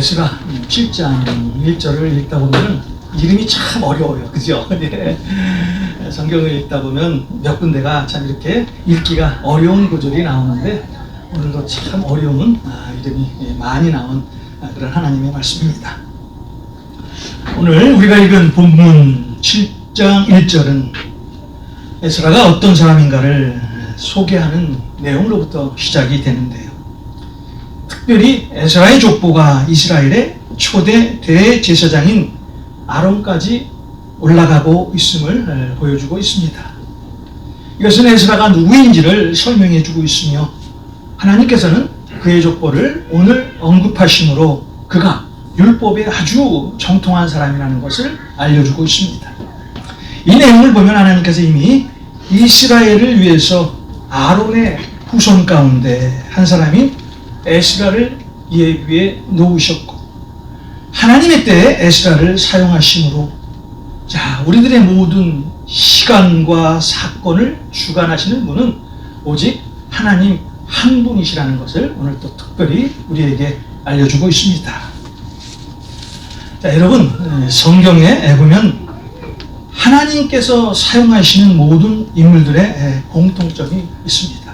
에스라 7장 1절을 읽다 보면 이름이 참 어려워요. 그죠? 네. 성경을 읽다 보면 몇 군데가 참 이렇게 읽기가 어려운 구절이 나오는데 오늘도 참 어려운 이름이 많이 나온 그런 하나님의 말씀입니다. 오늘 우리가 읽은 본문 7장 1절은 에스라가 어떤 사람인가를 소개하는 내용으로부터 시작이 되는데요. 특별히 에스라의 족보가 이스라엘의 초대 대제사장인 아론까지 올라가고 있음을 보여주고 있습니다. 이것은 에스라가 누구인지를 설명해 주고 있으며 하나님께서는 그의 족보를 오늘 언급하심으로 그가 율법에 아주 정통한 사람이라는 것을 알려주고 있습니다. 이 내용을 보면 하나님께서 이미 이스라엘을 위해서 아론의 후손 가운데 한 사람인 에스라를 예비에 놓으셨고 하나님의 때에 에스라를 사용하심으로 우리들의 모든 시간과 사건을 주관하시는 분은 오직 하나님 한 분이시라는 것을 오늘 또 특별히 우리에게 알려주고 있습니다. 여러분, 성경에 보면 하나님께서 사용하시는 모든 인물들의 공통점이 있습니다.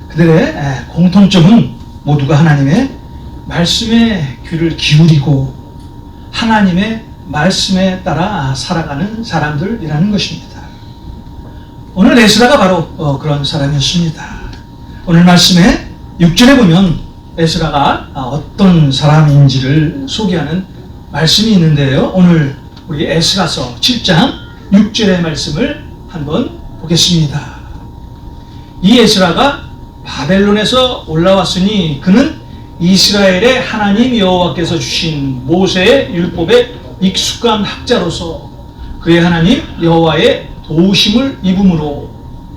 그들의 공통점은 모두가 하나님의 말씀에 귀를 기울이고 하나님의 말씀에 따라 살아가는 사람들이라는 것입니다. 오늘 에스라가 바로 그런 사람이었습니다. 오늘 말씀에 6절에 보면 에스라가 어떤 사람인지를 소개하는 말씀이 있는데요. 오늘 우리 에스라서 7장 6절의 말씀을 한번 보겠습니다. 이 에스라가 바벨론에서 올라왔으니 그는 이스라엘의 하나님 여호와께서 주신 모세의 율법에 익숙한 학자로서 그의 하나님 여호와의 도우심을 입음으로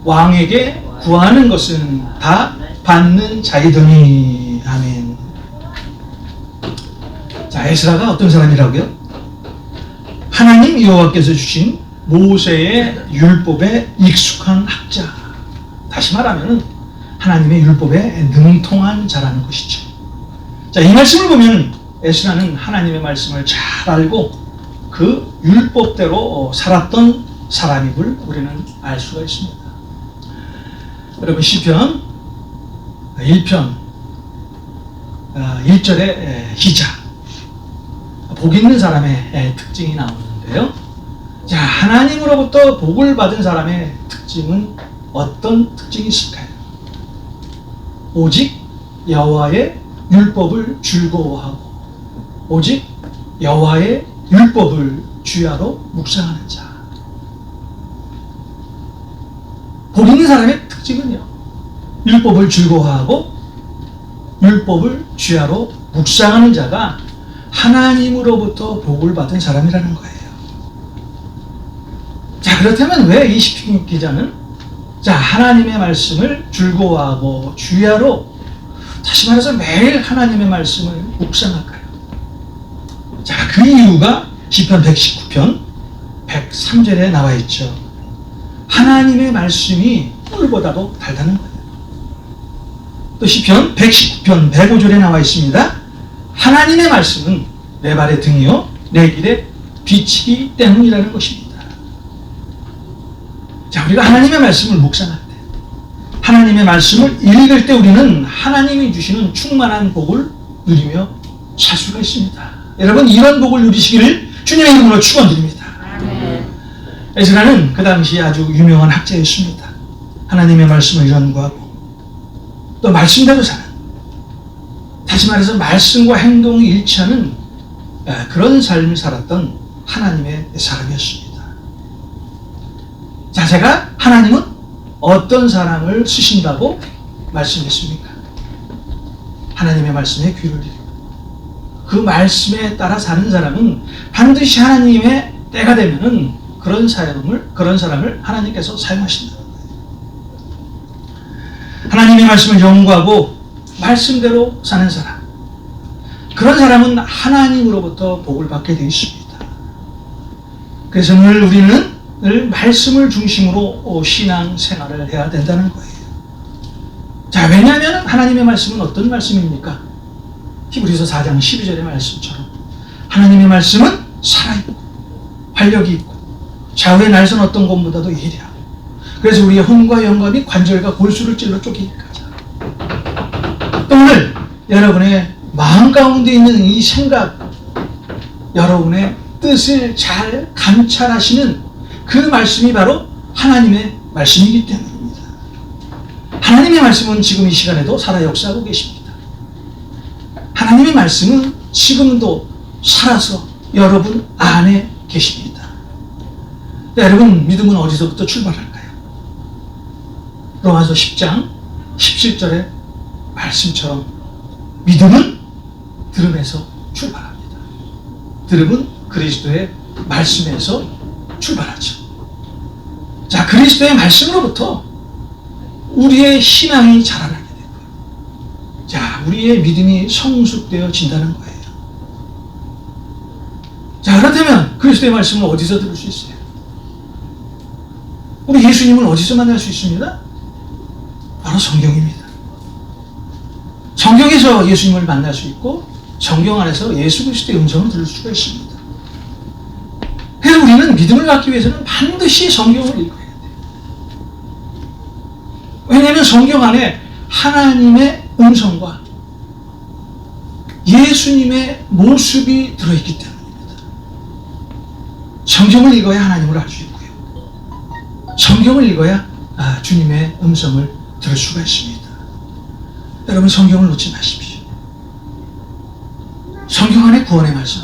왕에게 구하는 것은 다 받는 자이더니. 아멘. 에스라가 어떤 사람이라고요? 하나님 여호와께서 주신 모세의 율법에 익숙한 학자. 다시 말하면 하나님의 율법에 능통한 자라는 것이죠. 이 말씀을 보면 에스라는 하나님의 말씀을 잘 알고 그 율법대로 살았던 사람임을 우리는 알 수가 있습니다. 여러분, 시편 1편 1절의 기자, 복 있는 사람의 특징이 나오는데요. 하나님으로부터 복을 받은 사람의 특징은 어떤 특징이 있을까요? 오직 여호와의 율법을 즐거워하고 오직 여호와의 율법을 주야로 묵상하는 자. 복 있는 사람의 특징은요, 율법을 즐거워하고 율법을 주야로 묵상하는 자가 하나님으로부터 복을 받은 사람이라는 거예요. 그렇다면 왜 이 시편 기자는 하나님의 말씀을 즐거워하고 주야로, 다시 말해서 매일 하나님의 말씀을 묵상할까요? 그 이유가 시편 119편 103절에 나와 있죠. 하나님의 말씀이 꿀보다도 달다는 거예요. 또 시편 119편 105절에 나와 있습니다. 하나님의 말씀은 내 발의 등이요 내 길의 빛이기 때문이라는 것입니다. 우리가 하나님의 말씀을 묵상할 때, 하나님의 말씀을 읽을 때 우리는 하나님이 주시는 충만한 복을 누리며 살 수가 있습니다. 여러분, 이런 복을 누리시기를 주님의 이름으로 축원드립니다. 에스라는 그 당시 아주 유명한 학자였습니다. 하나님의 말씀을 연구하고 또 말씀대로 사는, 다시 말해서 말씀과 행동이 일치하는 그런 삶을 살았던 하나님의 사람이었습니다. 제가 하나님은 어떤 사람을 쓰신다고 말씀했습니까? 하나님의 말씀에 귀를 기울이고 그 말씀에 따라 사는 사람은 반드시 하나님의 때가 되면은 그런 사람을 하나님께서 사용하신다는 거예요. 하나님의 말씀을 연구하고 말씀대로 사는 사람, 그런 사람은 하나님으로부터 복을 받게 되어 있습니다. 그래서 늘 우리는 말씀을 중심으로 신앙 생활을 해야 된다는 거예요. 왜냐하면 하나님의 말씀은 어떤 말씀입니까? 히브리서 4장 12절의 말씀처럼 하나님의 말씀은 살아있고 활력이 있고 좌우의 날선 어떤 것보다도 예리하고 그래서 우리의 혼과 영감이 관절과 골수를 찔러 쪼개기까지 하고 오늘 여러분의 마음 가운데 있는 이 생각 여러분의 뜻을 잘 감찰하시는 그 말씀이 바로 하나님의 말씀이기 때문입니다. 하나님의 말씀은 지금 이 시간에도 살아 역사하고 계십니다. 하나님의 말씀은 지금도 살아서 여러분 안에 계십니다. 여러분 믿음은 어디서부터 출발할까요? 로마서 10장 17절의 말씀처럼 믿음은 들음에서 출발합니다. 들음은 그리스도의 말씀에서 출발하죠. 자, 그리스도의 말씀으로부터 우리의 신앙이 자라나게 되고요. 자, 우리의 믿음이 성숙되어진다는 거예요. 자, 그렇다면 그리스도의 말씀을 어디서 들을 수 있어요? 우리 예수님을 어디서 만날 수 있습니다? 바로 성경입니다. 성경에서 예수님을 만날 수 있고 성경 안에서 예수 그리스도의 음성을 들을 수가 있습니다. 그래서 우리는 믿음을 갖기 위해서는 반드시 성경을 읽어야 돼요. 왜냐하면 성경 안에 하나님의 음성과 예수님의 모습이 들어있기 때문입니다. 성경을 읽어야 하나님을 알 수 있고요. 성경을 읽어야 주님의 음성을 들을 수가 있습니다. 여러분 성경을 놓지 마십시오. 성경 안에 구원의 말씀,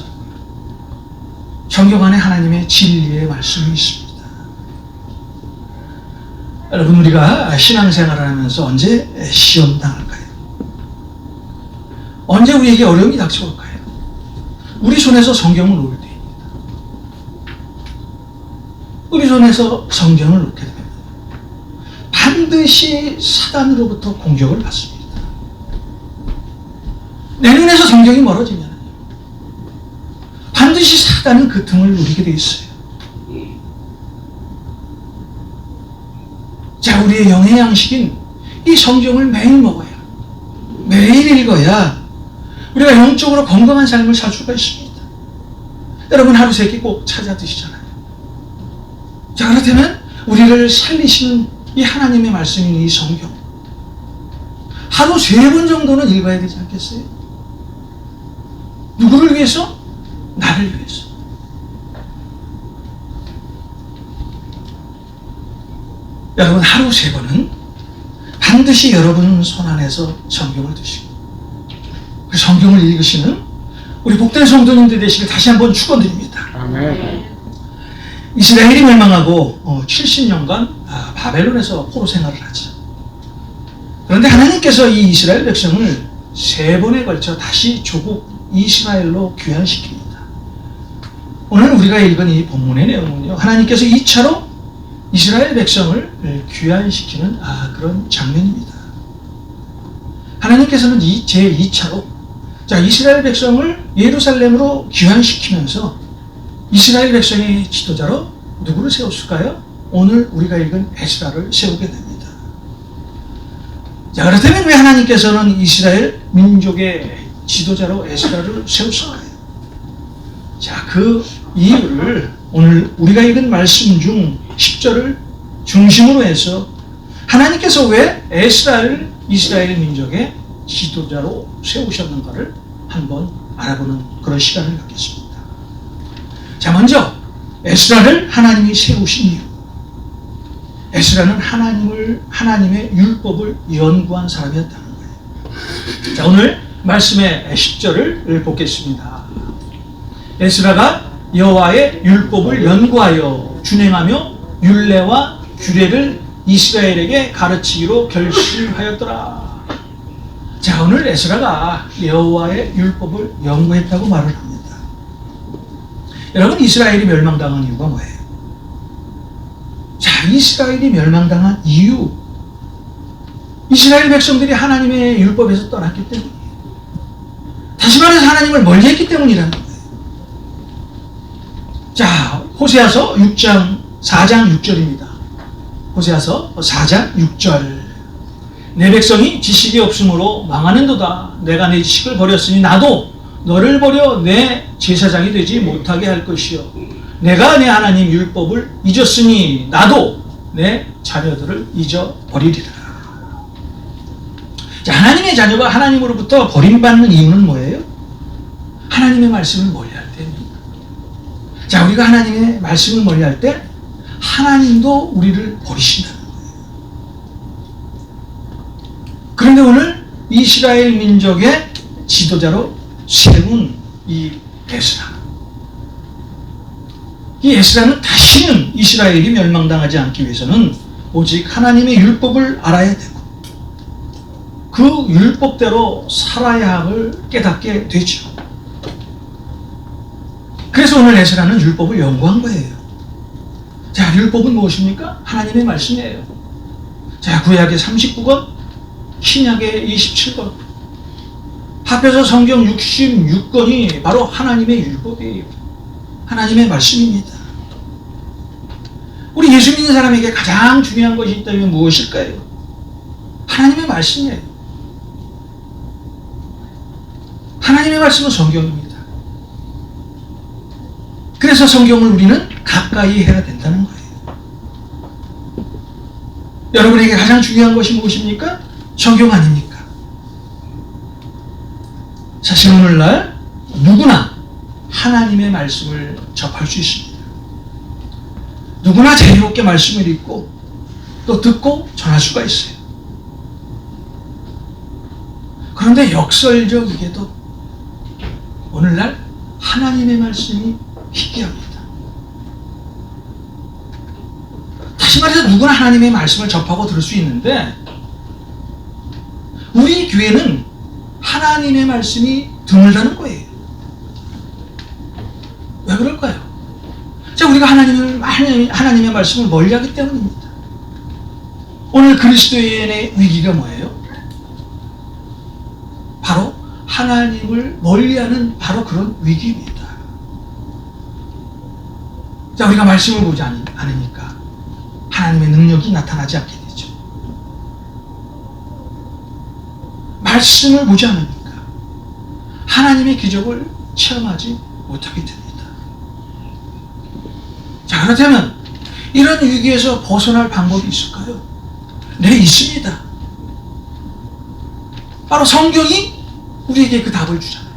성경 안에 하나님의 진리의 말씀이 있습니다. 여러분 우리가 신앙생활을 하면서 언제 시험 당할까요? 언제 우리에게 어려움이 닥쳐올까요? 우리 손에서 성경을 놓을 때입니다. 우리 손에서 성경을 놓게 됩니다. 반드시 사단으로부터 공격을 받습니다. 내 눈에서 성경이 멀어지면 반드시 사단은 그 틈을 누리게 되어 있어요. 자, 우리의 영의 양식인 이 성경을 매일 먹어야, 매일 읽어야 우리가 영적으로 건강한 삶을 살 수가 있습니다. 여러분 하루 세 끼 꼭 찾아 드시잖아요. 자, 그렇다면 우리를 살리시는 이 하나님의 말씀인 이 성경 하루 3번 정도는 읽어야 되지 않겠어요? 누구를 위해서? 나를 위해서. 여러분 하루 3번은 반드시 여러분 손안에서 성경을 드시고 그 성경을 읽으시는 우리 복된 성도님들 되시길 다시 한번 축원드립니다. 아멘. 이스라엘이 멸망하고 70년간 바벨론에서 포로 생활을 하죠. 그런데 하나님께서 이 이스라엘 백성을 3번에 걸쳐 다시 조국 이스라엘로 귀환시킵니다. 오늘 우리가 읽은 이 본문의 내용은요, 하나님께서 2차로 이스라엘 백성을 귀환시키는 그런 장면입니다. 하나님께서는 제2차로 이스라엘 백성을 예루살렘으로 귀환시키면서 이스라엘 백성의 지도자로 누구를 세웠을까요? 오늘 우리가 읽은 에스라를 세우게 됩니다. 자, 그렇다면 왜 하나님께서는 이스라엘 민족의 지도자로 에스라를 세우셨나요? 자, 그 이유를 오늘 우리가 읽은 말씀 중 10절을 중심으로 해서 하나님께서 왜 에스라를 이스라엘 민족의 지도자로 세우셨는가를 한번 알아보는 그런 시간을 갖겠습니다. 자, 먼저 에스라를 하나님이 세우신 이유. 에스라는 하나님의 율법을 연구한 사람이었다는 거예요. 자, 오늘 말씀의 10절을 보겠습니다. 에스라가 여호와의 율법을 연구하여 준행하며 율례와 규례를 이스라엘에게 가르치기로 결심하였더라. 자, 오늘 에스라가 여호와의 율법을 연구했다고 말을 합니다. 여러분, 이스라엘이 멸망당한 이유가 뭐예요? 자, 이스라엘이 멸망당한 이유, 이스라엘 백성들이 하나님의 율법에서 떠났기 때문이에요. 다시 말해서 하나님을 멀리했기 때문이라는 거예요. 자, 호세아서 4장 6절입니다. 호세아서 4장 6절. 내 백성이 지식이 없으므로 망하는도다. 내가 내 지식을 버렸으니 나도 너를 버려 내 제사장이 되지 못하게 할 것이요. 내가 내 하나님 율법을 잊었으니 나도 내 자녀들을 잊어버리리라. 자, 하나님의 자녀가 하나님으로부터 버림받는 이유는 뭐예요? 하나님의 말씀을 멀리할 때입니다. 자, 우리가 하나님의 말씀을 멀리할 때 하나님도 우리를 버리신다는 거예요. 그런데 오늘 이스라엘 민족의 지도자로 세운 이 에스라, 이 에스라는 다시는 이스라엘이 멸망당하지 않기 위해서는 오직 하나님의 율법을 알아야 되고 그 율법대로 살아야 함을 깨닫게 되죠. 그래서 오늘 에스라는 율법을 연구한 거예요. 자, 율법은 무엇입니까? 하나님의 말씀이에요. 자, 구약의 39권, 신약의 27권, 합해서 성경 66권이 바로 하나님의 율법이에요. 하나님의 말씀입니다. 우리 예수 믿는 사람에게 가장 중요한 것이 있다면 무엇일까요? 하나님의 말씀이에요. 하나님의 말씀은 성경입니다. 그래서 성경을 우리는 가까이 해야 된다는 거예요. 여러분에게 가장 중요한 것이 무엇입니까? 성경 아닙니까? 사실 오늘날 누구나 하나님의 말씀을 접할 수 있습니다. 누구나 자유롭게 말씀을 읽고 또 듣고 전할 수가 있어요. 그런데 역설적이게도 오늘날 하나님의 말씀이 희귀합니다. 다시 말해서 누구나 하나님의 말씀을 접하고 들을 수 있는데 우리 교회는 하나님의 말씀이 드물다는 거예요. 왜 그럴까요? 자, 우리가 하나님의 말씀을 멀리하기 때문입니다. 오늘 그리스도인의 위기가 뭐예요? 바로 하나님을 멀리하는 바로 그런 위기입니다. 자, 우리가 말씀을 보지 않으니까 하나님의 능력이 나타나지 않게 되죠. 말씀을 보지 않으니까 하나님의 기적을 체험하지 못하게 됩니다. 자, 그렇다면 이런 위기에서 벗어날 방법이 있을까요? 네, 있습니다. 바로 성경이 우리에게 그 답을 주잖아요.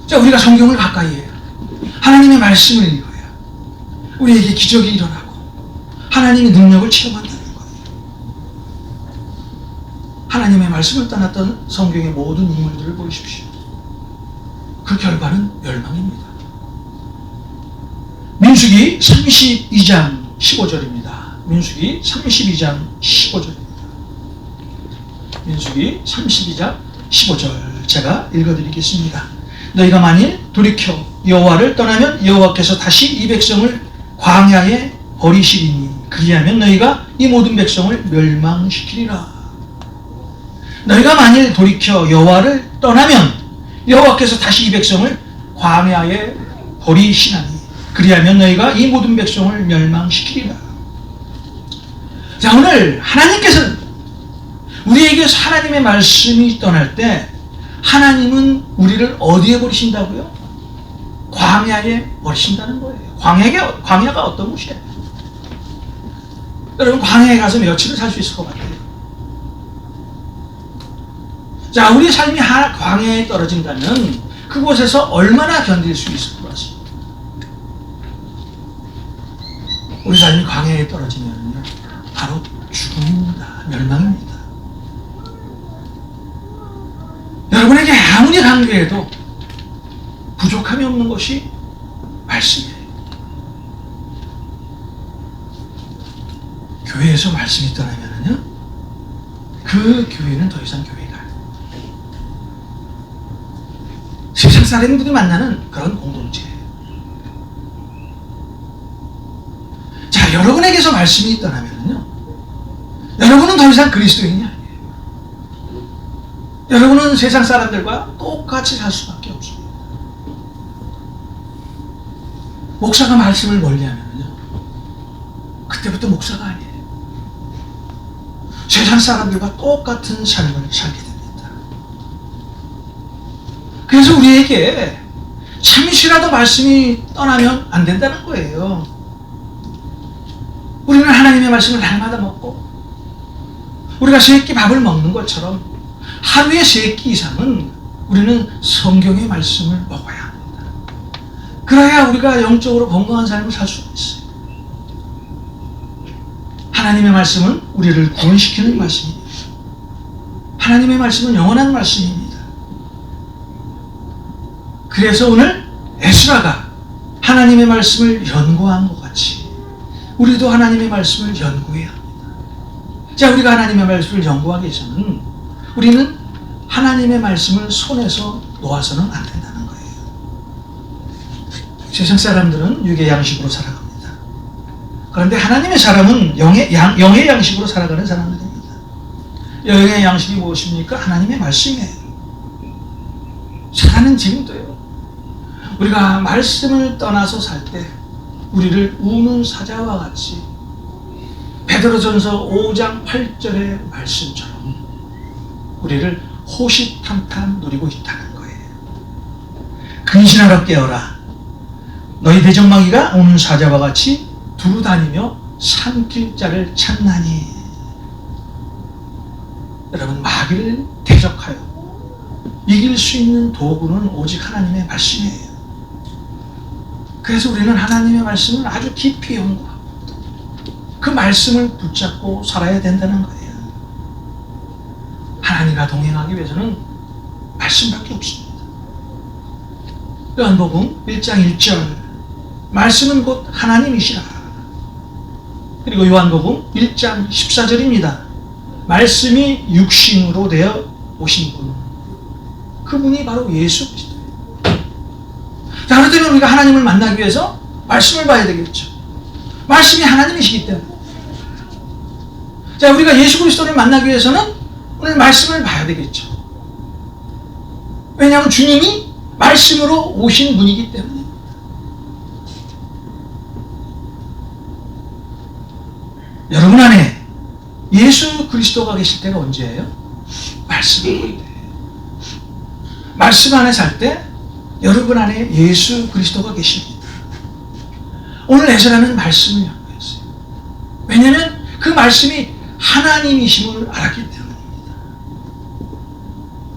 자, 우리가 성경을 가까이 해야, 하나님의 말씀을 읽어야 우리에게 기적이 일어나고 하나님의 능력을 체험한다는 거예요. 하나님의 말씀을 떠났던 성경의 모든 인물들을 보십시오. 그 결과는 멸망입니다. 민수기 32장 15절입니다. 민수기 32장 15절입니다. 민수기 32장 15절 제가 읽어드리겠습니다. 너희가 만일 돌이켜 여호와를 떠나면 여호와께서 다시 이 백성을 광야에 버리시리니 그리하면 너희가 이 모든 백성을 멸망시키리라. 너희가 만일 돌이켜 여호와를 떠나면 여호와께서 다시 이 백성을 광야에 버리시나니 그리하면 너희가 이 모든 백성을 멸망시키리라. 자, 오늘 하나님께서는 우리에게 하나님의 말씀이 떠날 때 하나님은 우리를 어디에 버리신다고요? 광야에 버리신다는 거예요. 광야가 어떤 곳이에요? 여러분, 광야에 가서 며칠을 살 수 있을 것 같아요? 자, 우리 삶이 광야에 떨어진다면 그곳에서 얼마나 견딜 수 있을 것 같습니다. 우리 삶이 광야에 떨어지면 바로 죽음입니다. 멸망입니다. 여러분에게 아무리 강조해도 부족함이 없는 것이 말씀이에요. 교회에서 말씀이 떠나면요, 그 교회는 더 이상 교회가 아니에요. 세상 사람들이 만나는 그런 공동체예요. 자, 여러분에게서 말씀이 떠나면요, 여러분은 더 이상 그리스도인이 아니에요. 여러분은 세상 사람들과 똑같이 살 수밖에 없습니다. 목사가 말씀을 멀리하면요, 그때부터 목사가 아니에요. 세상 사람들과 똑같은 삶을 살게 됩니다. 그래서 우리에게 잠시라도 말씀이 떠나면 안 된다는 거예요. 우리는 하나님의 말씀을 날마다 먹고 우리가 세 끼 밥을 먹는 것처럼 하루에 세 끼 이상은 우리는 성경의 말씀을 먹어야 합니다. 그래야 우리가 영적으로 건강한 삶을 살 수가 있어요. 하나님의 말씀은 우리를 구원시키는 말씀입니다. 하나님의 말씀은 영원한 말씀입니다. 그래서 오늘 에스라가 하나님의 말씀을 연구한 것 같이 우리도 하나님의 말씀을 연구해야 합니다. 자, 우리가 하나님의 말씀을 연구하기 위해서는 우리는 하나님의 말씀을 손에서 놓아서는 안 된다는 거예요. 세상 사람들은 육의 양식으로 살아갑니다. 그런데 하나님의 사람은 영의 양식으로 살아가는 사람들입니다. 영의 양식이 무엇입니까? 하나님의 말씀이에요. 사는 지금도요. 우리가 말씀을 떠나서 살 때 우리를 우는 사자와 같이 베드로전서 5장 8절의 말씀처럼 우리를 호시탐탐 누리고 있다는 거예요. 근신하라 깨어라. 너희 대적마귀가 오는 사자와 같이 두루 다니며 삼킬 자를 찾나니. 여러분, 마귀를 대적하여 이길 수 있는 도구는 오직 하나님의 말씀이에요. 그래서 우리는 하나님의 말씀을 아주 깊이 연구하고 그 말씀을 붙잡고 살아야 된다는 거예요. 하나님과 동행하기 위해서는 말씀밖에 없습니다. 요한복음 1장 1절 말씀은 곧 하나님이시라. 그리고 요한복음 1장 14절입니다. 말씀이 육신으로 되어 오신 분, 그분이 바로 예수 그리스도예요. 자, 그렇다면 우리가 하나님을 만나기 위해서 말씀을 봐야 되겠죠. 말씀이 하나님이시기 때문에. 자, 우리가 예수 그리스도를 만나기 위해서는 오늘 말씀을 봐야 되겠죠. 왜냐하면 주님이 말씀으로 오신 분이기 때문에. 여러분 안에 예수 그리스도가 계실 때가 언제예요? 말씀을 볼 때. 말씀 안에 살 때 여러분 안에 예수 그리스도가 계십니다. 오늘 에스라는 말씀을 연구했어요. 왜냐하면 그 말씀이 하나님이심을 알았기 때문입니다.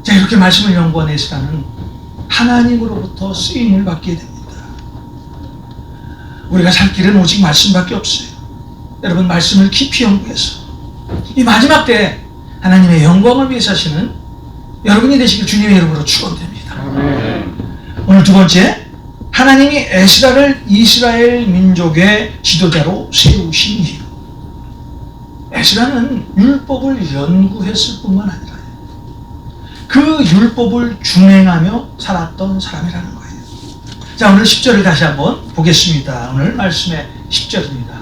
자, 이렇게 말씀을 연구한 에스라는 하나님으로부터 쓰임을 받게 됩니다. 우리가 살 길은 오직 말씀밖에 없어요. 여러분, 말씀을 깊이 연구해서 이 마지막 때 하나님의 영광을 위해 사시는 여러분이 되시길 주님의 이름으로 축원드립니다. 오늘 두 번째, 하나님이 에스라를 이스라엘 민족의 지도자로 세우신 이유. 에스라는 율법을 연구했을 뿐만 아니라 그 율법을 준행하며 살았던 사람이라는 거예요. 자, 오늘 10절을 다시 한번 보겠습니다. 오늘 말씀의 10절입니다.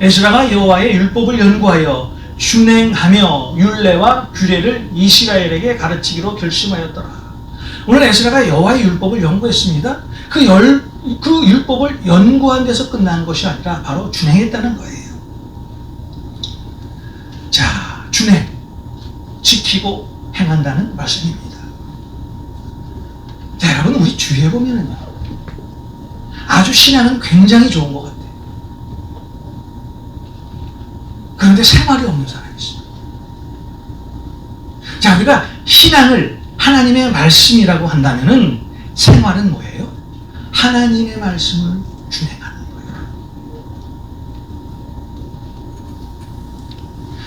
에스라가 여호와의 율법을 연구하여 준행하며 율례와 규례를 이스라엘에게 가르치기로 결심하였더라. 오늘 에스라가 여호와의 율법을 연구했습니다. 그 율법을 연구한 데서 끝난 것이 아니라 바로 준행했다는 거예요. 자, 준행, 지키고 행한다는 말씀입니다. 자, 여러분, 우리 주위에 보면은요, 아주 신앙은 굉장히 좋은 것 같아요. 그런데 생활이 없는 사람이 있어요. 자, 우리가 신앙을 하나님의 말씀이라고 한다면은 생활은 뭐예요? 하나님의 말씀을 준행하는 거예요.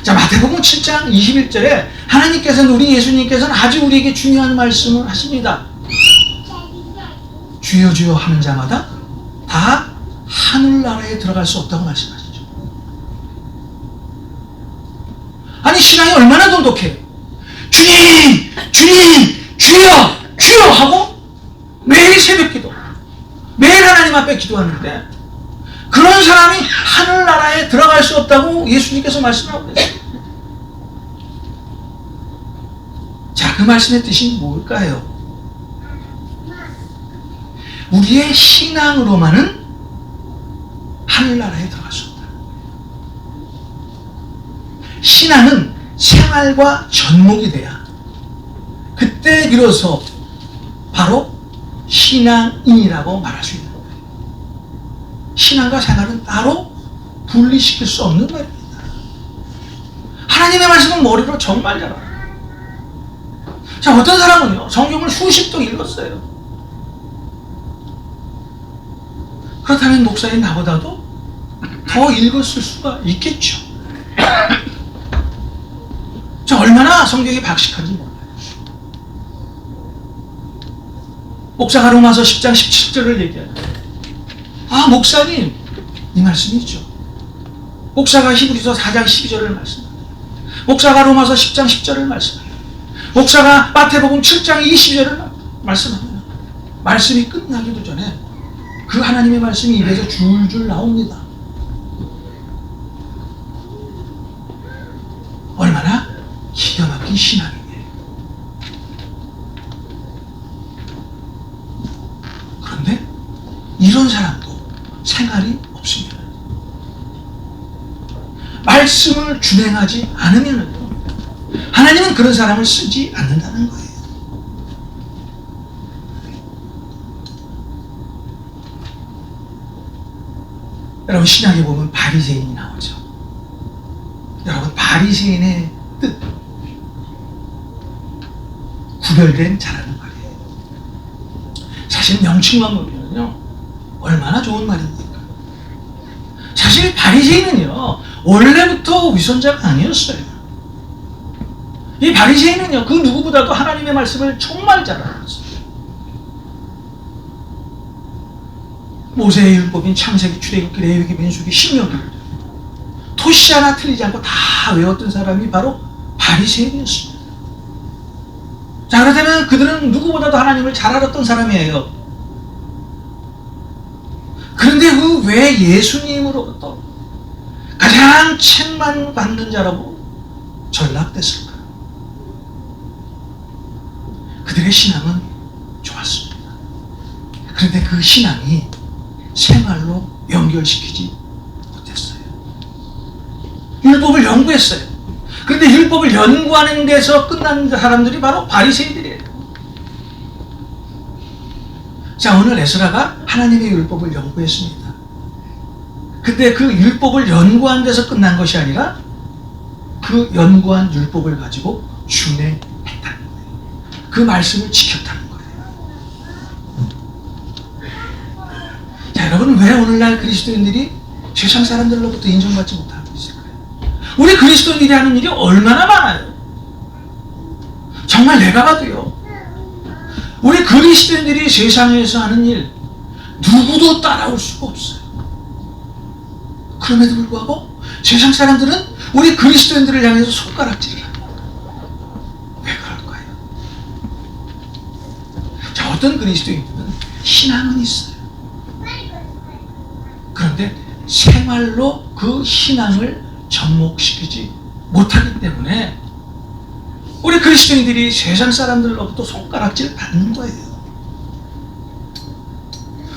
자, 마태복음 7장 21절에 하나님께서는, 우리 예수님께서는 아주 우리에게 중요한 말씀을 하십니다. 주여 주여 하는 자마다 다 하늘나라에 들어갈 수 없다고 말씀하시죠. 아니, 신앙이 얼마나 돈독해요. 주님, 주님, 주여, 주여 하고 매일 새벽기도, 매일 하나님 앞에 기도하는데 그런 사람이 하늘나라에 들어갈 수 없다고 예수님께서 말씀하고 계세요. 자, 그 말씀의 뜻이 뭘까요? 우리의 신앙으로만은 하늘나라에 들어갈 수 없다. 신앙은 생활과 접목이 돼야 그때 비로소 바로 신앙인이라고 말할 수 있는 거예요. 신앙과 생활은 따로 분리시킬 수 없는 말입니다. 하나님의 말씀은 머리로 정말 잘 알아요. 자, 어떤 사람은요, 성경을 수십 통 읽었어요. 그렇다면 목사인 나보다도 더 읽었을 수가 있겠죠. 자, 얼마나 성경이 박식한지 몰라요. 목사가 로마서 10장 17절을 얘기해요. 아, 목사님, 이 말씀이죠. 목사가 히브리서 4장 12절을 말씀합니다. 목사가 로마서 10장 10절을 말씀합니다. 목사가 마태복음 7장 20절을 말씀합니다. 말씀이 끝나기도 전에 그 하나님의 말씀이 입에서 줄줄 나옵니다. 얼마나 기가 막힌 신앙이에요. 그런데 이런 사람도 생활이 없습니다. 말씀을 준행하지 않으면 하나님은 그런 사람을 쓰지 않는다는 거예요. 여러분, 신약에 보면 바리새인이 나오죠. 여러분, 바리새인의 뜻, 구별된 자라는 말이에요. 사실 명칭만 보면요, 얼마나 좋은 말입니까? 사실 바리새인은요, 원래부터 위선자가 아니었어요. 이 바리새인은요, 그 누구보다도 하나님의 말씀을 정말 잘 알았어요. 모세의 율법인 창세기, 출애굽기, 레위기, 민수기, 신명기를 토시 하나 틀리지 않고 다 외웠던 사람이 바로 바리새인이었습니다. 자, 그렇다면 그들은 누구보다도 하나님을 잘 알았던 사람이에요. 그런데 그 왜 예수님으로부터 가장 책만 받는 자라고 전락됐을까? 그들의 신앙은 좋았습니다. 그런데 그 신앙이 생활로 연결시키지 못했어요. 율법을 연구했어요. 그런데 율법을 연구하는 데서 끝난 사람들이 바로 바리새인들이에요. 자, 오늘 에스라가 하나님의 율법을 연구했습니다. 근데 그 율법을 연구한 데서 끝난 것이 아니라 그 연구한 율법을 가지고 준행했다는 거예요. 그 말씀을 지켰다는 거예요. 자, 여러분, 왜 오늘날 그리스도인들이 세상 사람들로부터 인정받지 못하고 있을까요? 우리 그리스도인들이 하는 일이 얼마나 많아요. 정말 내가 봐도요, 우리 그리스도인들이 세상에서 하는 일 누구도 따라올 수가 없어요. 그럼에도 불구하고 세상 사람들은 우리 그리스도인들을 향해서 손가락질을 합니다. 왜 그럴까요? 자, 어떤 그리스도인들은 신앙은 있어요. 그런데 생활로 그 신앙을 접목시키지 못하기 때문에 우리 그리스도인들이 세상 사람들로부터 손가락질 받는 거예요.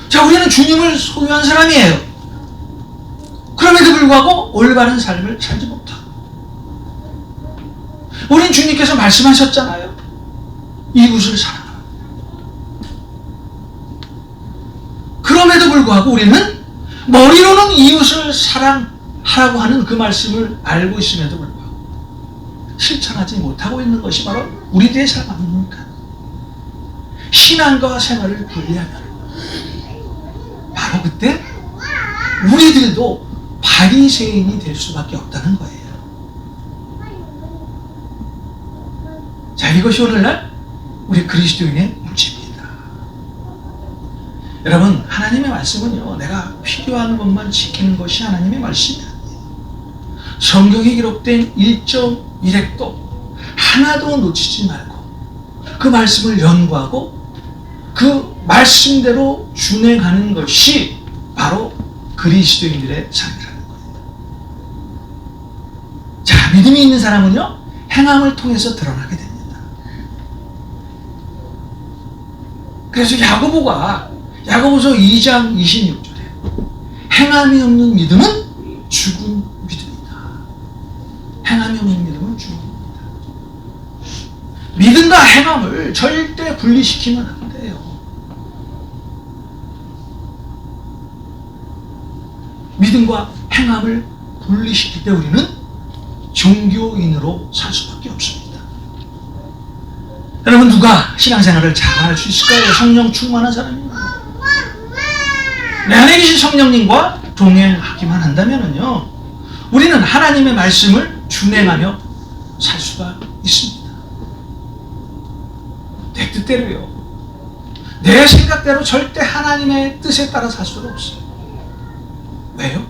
자, 우리는 주님을 소유한 사람이에요. 그럼에도 불구하고 올바른 삶을 살지 못하고, 우린 주님께서 말씀하셨잖아요. 이웃을 사랑하라. 그럼에도 불구하고 우리는 머리로는 이웃을 사랑하라고 하는 그 말씀을 알고 있음에도 불구하고 실천하지 못하고 있는 것이 바로 우리들의 삶 아닙니까? 신앙과 생활을 분리하면 바로 그때 우리들도 바리새인이 될 수밖에 없다는 거예요. 자, 이것이 오늘날 우리 그리스도인의 문제입니다. 여러분, 하나님의 말씀은요, 내가 필요한 것만 지키는 것이 하나님의 말씀이 아니에요. 성경에 기록된 1.1핵도 하나도 놓치지 말고 그 말씀을 연구하고 그 말씀대로 준행하는 것이 바로 그리스도인들의 삶이라는 거예요. 자, 믿음이 있는 사람은요, 행함을 통해서 드러나게 됩니다. 그래서 야고보서 2장 26절에 행함이 없는 믿음은 죽은 믿음이다. 행함이 없는 믿음은 죽은 믿음이다. 믿음과 행함을 절대 분리시키면 안 돼요. 믿음과 행함을 분리시킬 때 우리는 종교인으로 살 수밖에 없습니다. 여러분, 누가 신앙생활을 잘 할 수 있을까요? 성령 충만한 사람이요. 내 안에 계신 성령님과 동행하기만 한다면요, 우리는 하나님의 말씀을 준행하며 살 수가 있습니다. 내 뜻대로요. 내 생각대로 절대 하나님의 뜻에 따라 살 수가 없어요. 왜요?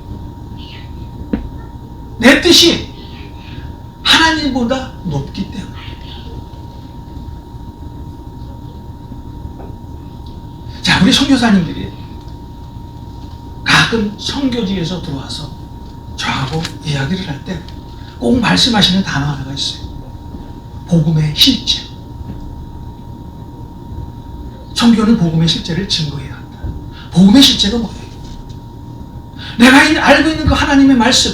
내 뜻이 하나님보다 높기 때문에. 자, 우리 선교사님들이 가끔 선교지에서 들어와서 저하고 이야기를 할 때 꼭 말씀하시는 단어 하나가 있어요. 복음의 실제. 선교는 복음의 실제를 증거해야 한다. 복음의 실제가 뭐예요? 내가 알고 있는 그 하나님의 말씀,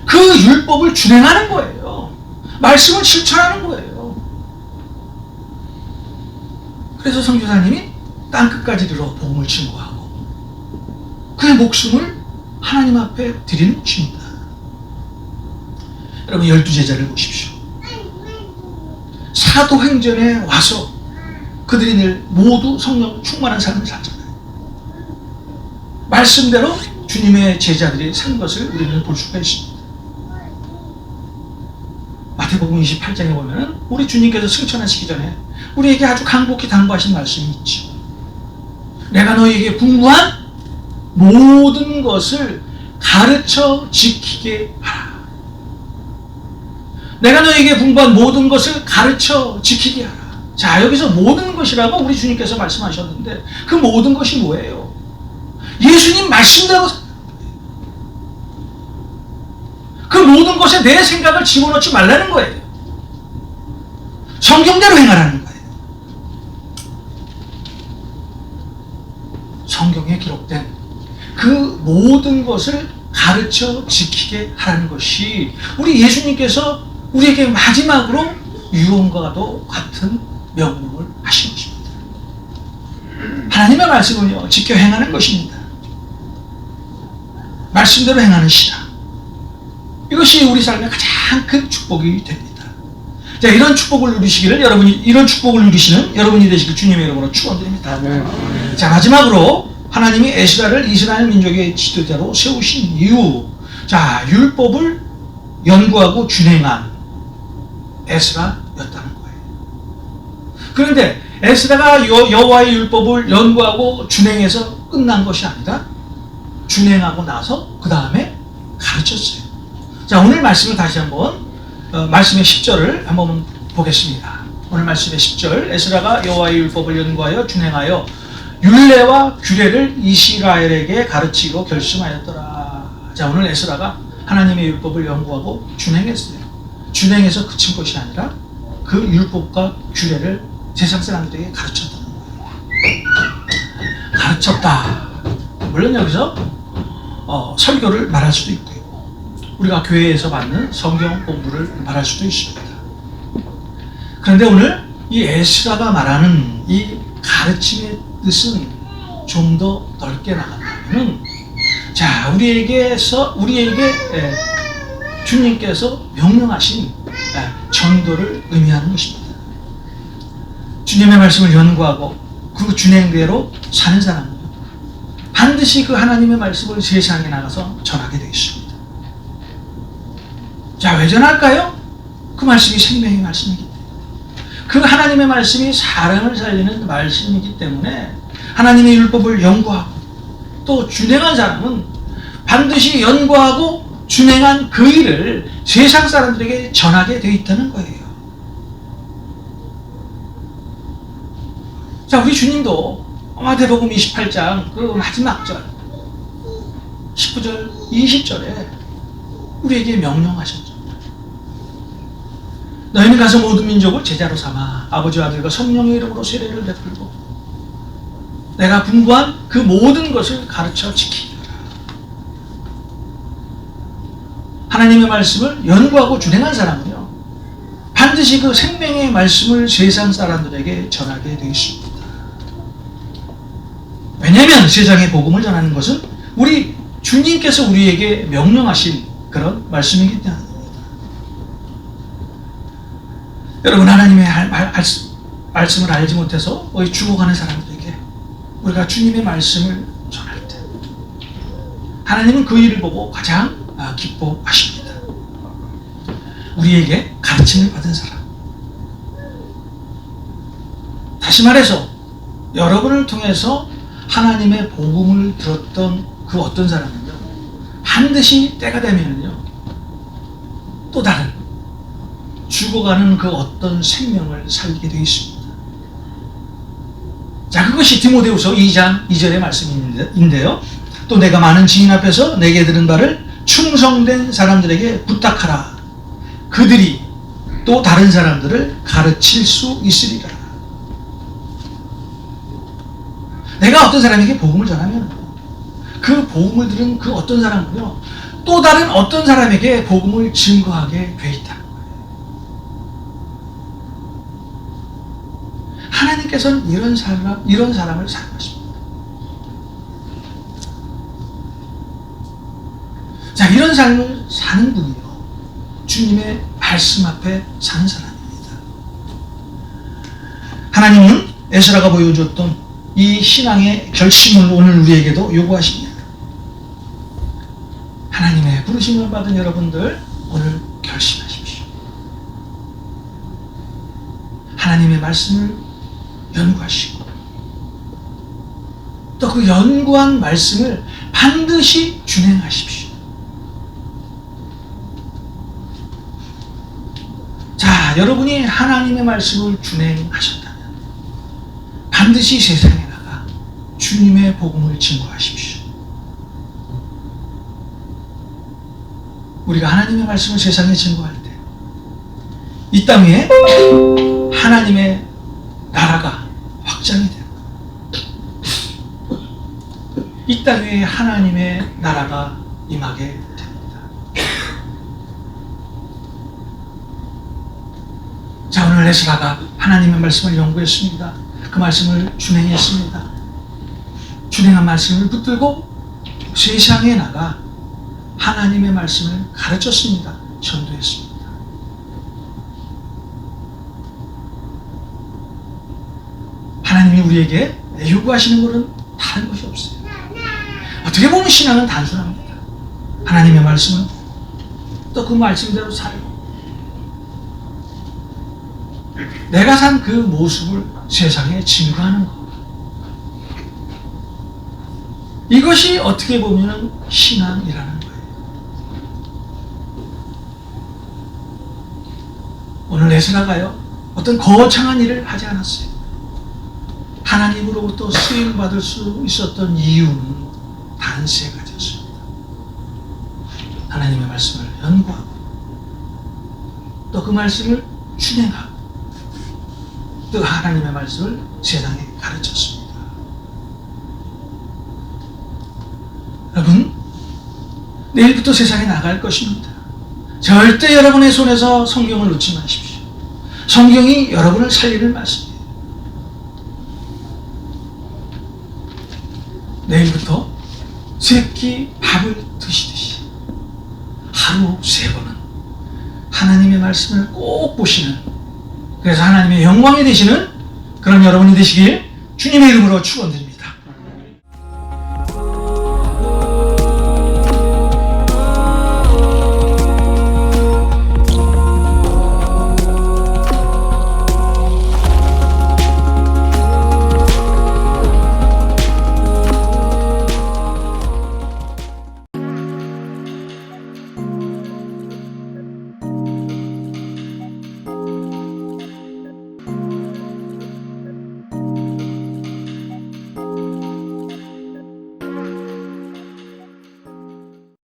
그 율법을 준행하는 거예요. 말씀을 실천하는 거예요. 그래서 선교사님이 땅끝까지 들어 복음을 증거하고 그의 목숨을 하나님 앞에 드리는 것입니다. 여러분, 12제자를 보십시오. 사도행전에 와서 그들이 늘 모두 성령 충만한 삶을 살잖아요. 말씀대로 주님의 제자들이 산 것을 우리는 볼 수가 있습니다. 마태복음 28장에 보면은 우리 주님께서 승천하시기 전에 우리에게 아주 간곡히 당부하신 말씀이 있죠. 내가 너희에게 분부한 모든 것을 가르쳐 지키게 하라. 내가 너희에게 분부한 모든 것을 가르쳐 지키게 하라. 자, 여기서 모든 것이라고 우리 주님께서 말씀하셨는데 그 모든 것이 뭐예요? 예수님 말씀대로 그 모든 것에 내 생각을 집어넣지 말라는 거예요. 성경대로 행하라는 거예요. 성경에 기록된 그 모든 것을 가르쳐 지키게 하라는 것이 우리 예수님께서 우리에게 마지막으로 유언과도 같은 명령을 하신 것입니다. 하나님의 말씀은요, 지켜 행하는 것입니다. 말씀대로 행하는 신앙, 이것이 우리 삶의 가장 큰 축복이 됩니다. 자, 이런 축복을 누리시기를, 이런 축복을 누리시는 여러분이 되시길 주님의 이름으로 축원드립니다. 자, 마지막으로 하나님이 에스라를 이스라엘 민족의 지도자로 세우신 이유, 자, 율법을 연구하고 준행한 에스라였다는 거예요. 그런데 에스라가 여호와의 율법을 연구하고 준행해서 끝난 것이 아니라 준행하고 나서 그 다음에 가르쳤어요. 자, 오늘 말씀을 다시 한번 말씀의 10절을 한번 보겠습니다. 오늘 말씀의 10절, 에스라가 여호와의 율법을 연구하여 준행하여 율례와 규례를 이스라엘에게 가르치고 결심하였더라. 자, 오늘 에스라가 하나님의 율법을 연구하고 준행했어요. 준행해서 그친 것이 아니라 그 율법과 규례를 세상 사람들에게 가르쳤다는 거예요. 가르쳤다. 물론 여기서 설교를 말할 수도 있고요. 우리가 교회에서 받는 성경 공부를 말할 수도 있습니다. 그런데 오늘 이 에스라가 말하는 이 가르침의 뜻은 좀 더 넓게 나간다면, 자, 우리에게 주님께서 명령하신 전도를 의미하는 것입니다. 주님의 말씀을 연구하고 그 준행대로 사는 사람은 반드시 그 하나님의 말씀을 세상에 나가서 전하게 되어 있습니다. 자, 왜 전할까요? 그 말씀이 생명의 말씀이기 때문에, 그 하나님의 말씀이 사람을 살리는 말씀이기 때문에 하나님의 율법을 연구하고 또 준행한 사람은 반드시 연구하고 준행한 그 일을 세상 사람들에게 전하게 되어 있다는 거예요. 자, 우리 주님도 마태복음 28장 그 마지막 절 19절 20절에 우리에게 명령하셨죠. 너희는 가서 모든 민족을 제자로 삼아 아버지와 아들과 성령의 이름으로 세례를 베풀고 내가 분부한 그 모든 것을 가르쳐 지키라. 하나님의 말씀을 연구하고 준행한 사람은요, 반드시 그 생명의 말씀을 세상 사람들에게 전하게 되어 있습니다. 왜냐하면 세상의 복음을 전하는 것은 우리 주님께서 우리에게 명령하신 그런 말씀이기 때문입니다. 여러분, 하나님의 말씀을 알지 못해서 죽어가는 사람들에게 우리가 주님의 말씀을 전할 때 하나님은 그 일을 보고 가장 기뻐하십니다. 우리에게 가르침을 받은 사람, 다시 말해서 여러분을 통해서 하나님의 복음을 들었던 그 어떤 사람은요, 반드시 때가 되면요 또 다른 죽어가는 그 어떤 생명을 살게 되어 있습니다. 자, 그것이 디모데후서 2장 2절의 말씀인데요. 또 내가 많은 증인 앞에서 내게 들은 바를 충성된 사람들에게 부탁하라. 그들이 또 다른 사람들을 가르칠 수 있으리라. 내가 어떤 사람에게 복음을 전하면 그 복음을 들은 그 어떤 사람은요 또 다른 어떤 사람에게 복음을 증거하게 돼 있다는 거예요. 하나님께서는 이런 사람을 사랑하십니다. 자, 이런 삶을 사는 분이요 주님의 말씀 앞에 사는 사람입니다. 하나님은 에스라가 보여줬던 이 신앙의 결심을 오늘 우리에게도 요구하십니다. 하나님의 부르심을 받은 여러분들, 오늘 결심하십시오. 하나님의 말씀을 연구하시고 또 그 연구한 말씀을 반드시 준행하십시오. 자, 여러분이 하나님의 말씀을 준행하셨다면 반드시 세상에 나가 주님의 복음을 증거하십시오. 우리가 하나님의 말씀을 세상에 증거할 때 이 땅 위에 하나님의 나라가 확장이 됩니다. 이 땅 위에 하나님의 나라가 임하게 됩니다. 자, 오늘 에스라가 하나님의 말씀을 연구했습니다. 그 말씀을 준행했습니다. 준행한 말씀을 붙들고 세상에 나가 하나님의 말씀을 가르쳤습니다. 전도했습니다. 하나님이 우리에게 요구하시는 것은 다른 것이 없어요. 어떻게 보면 신앙은 단순합니다. 하나님의 말씀을 또 그 말씀대로 살고 내가 산 그 모습을 세상에 증거하는 것, 이것이 어떻게 보면 신앙이라는 거예요. 오늘 에스라가요 어떤 거창한 일을 하지 않았어요. 하나님으로부터 쓰임받을 수 있었던 이유는 단 세 가지였습니다. 하나님의 말씀을 연구하고 또 그 말씀을 준행하고 또 하나님의 말씀을 세상에 가르쳤습니다. 여러분, 내일부터 세상에 나갈 것입니다. 절대 여러분의 손에서 성경을 놓지 마십시오. 성경이 여러분을 살리는 말씀이에요. 내일부터 새끼 밥을 드시듯이 하루 3번은 하나님의 말씀을 꼭 보시는, 그래서 하나님의 영광이 되시는 그런 여러분이 되시길 주님의 이름으로 축원드립니다.